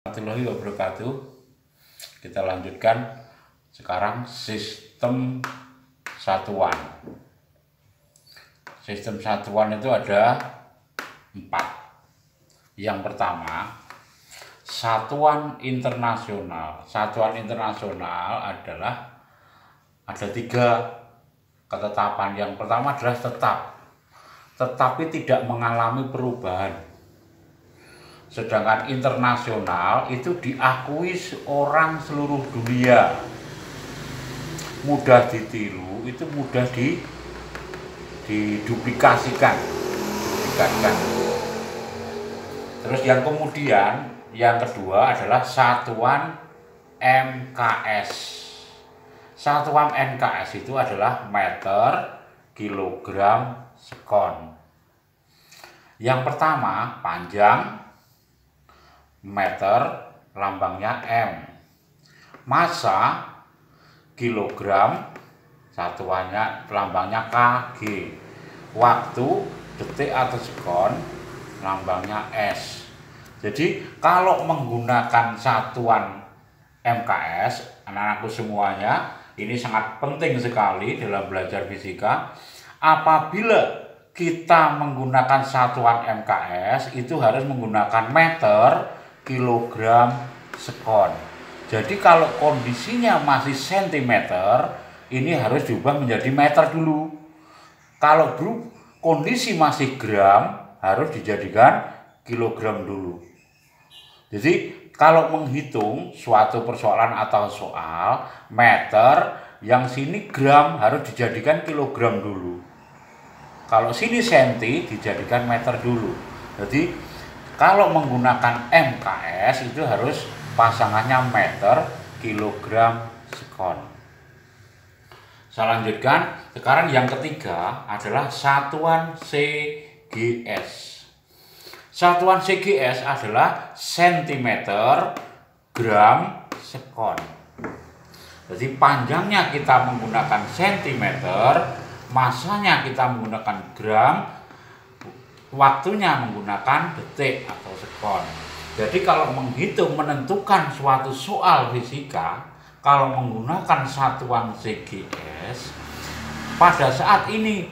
Warahmatullahi wabarakatuh. Kita lanjutkan sekarang sistem satuan. Sistem satuan itu ada 4. Yang pertama, satuan internasional. Satuan internasional adalah ada 3 ketetapan. Yang pertama adalah tetap, tetapi tidak mengalami perubahan. Sedangkan internasional itu diakui orang seluruh dunia, mudah ditiru, itu mudah diduplikasikan. Terus yang kemudian yang kedua adalah satuan MKS. Satuan MKS itu adalah meter, kilogram, sekon. Yang pertama panjang meter, lambangnya M. Massa kilogram, satuannya lambangnya kg. Waktu detik atau sekon, lambangnya S. Jadi kalau menggunakan satuan MKS, anak-anakku semuanya, ini sangat penting sekali dalam belajar fisika. Apabila kita menggunakan satuan MKS, itu harus menggunakan meter, kilogram, sekon. Jadi kalau kondisinya masih sentimeter, ini harus diubah menjadi meter dulu. Kalau kondisi masih gram, harus dijadikan kilogram dulu. Jadi kalau menghitung suatu persoalan atau soal meter, yang sini gram harus dijadikan kilogram dulu. Kalau sini senti dijadikan meter dulu. Jadi kalau menggunakan MKS itu harus pasangannya meter, kilogram, sekon. Saya lanjutkan. Sekarang yang ketiga adalah satuan CGS. Satuan CGS adalah sentimeter, gram, sekon. Jadi panjangnya kita menggunakan sentimeter, masanya kita menggunakan gram, waktunya menggunakan detik atau sekon. Jadi kalau menghitung menentukan suatu soal fisika, kalau menggunakan satuan CGS, pada saat ini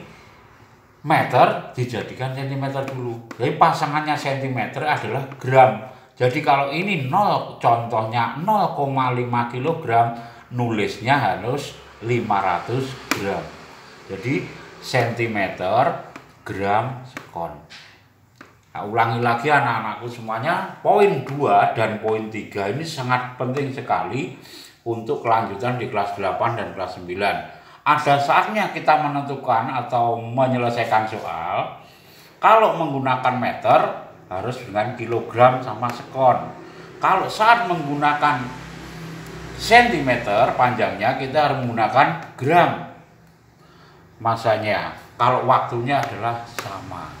meter dijadikan sentimeter dulu. Jadi pasangannya sentimeter adalah gram. Jadi kalau ini 0, contohnya 0,5 kg, nulisnya harus 500 gram. Jadi sentimeter, gram, sekon. Nah, ulangi lagi anak-anakku semuanya, poin 2 dan poin 3 ini sangat penting sekali untuk kelanjutan di kelas 8 dan kelas 9. Ada saatnya kita menentukan atau menyelesaikan soal. Kalau menggunakan meter harus dengan kilogram sama sekon. Kalau saat menggunakan sentimeter panjangnya kita harus menggunakan gram masanya. Kalau waktunya adalah sama.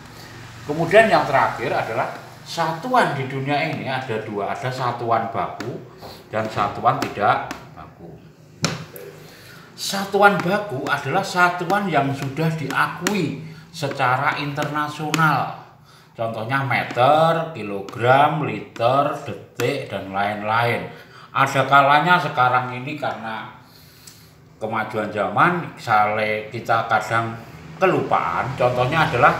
Kemudian yang terakhir adalah satuan di dunia ini ada 2, ada satuan baku dan satuan tidak baku. Satuan baku adalah satuan yang sudah diakui secara internasional. Contohnya meter, kilogram, liter, detik, dan lain-lain. Ada kalanya sekarang ini karena kemajuan zaman, kita kadang kelupaan. Contohnya adalah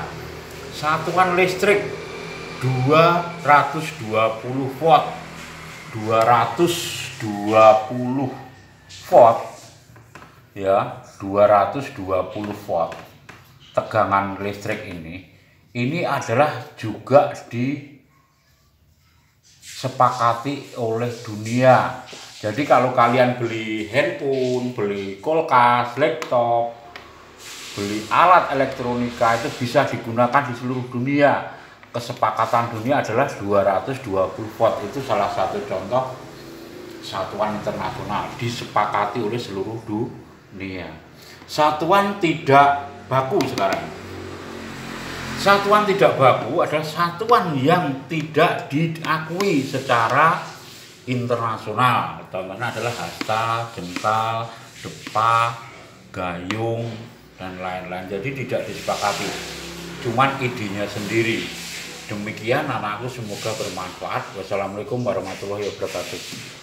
satuan listrik 220 volt. 220 volt ya, 220 volt tegangan listrik ini adalah juga disepakati oleh dunia. Jadi kalau kalian beli handphone, beli kulkas, laptop, beli alat elektronika itu bisa digunakan di seluruh dunia. Kesepakatan dunia adalah 220 volt. Itu salah satu contoh satuan internasional disepakati oleh seluruh dunia. Satuan tidak baku sekarang. Satuan tidak baku adalah satuan yang tidak diakui secara internasional. Contohnya adalah hasta, jengkal, depa, gayung, dan lain-lain. Jadi tidak disepakati, cuman idenya sendiri. Demikian anakku, semoga bermanfaat. Wassalamualaikum warahmatullahi wabarakatuh.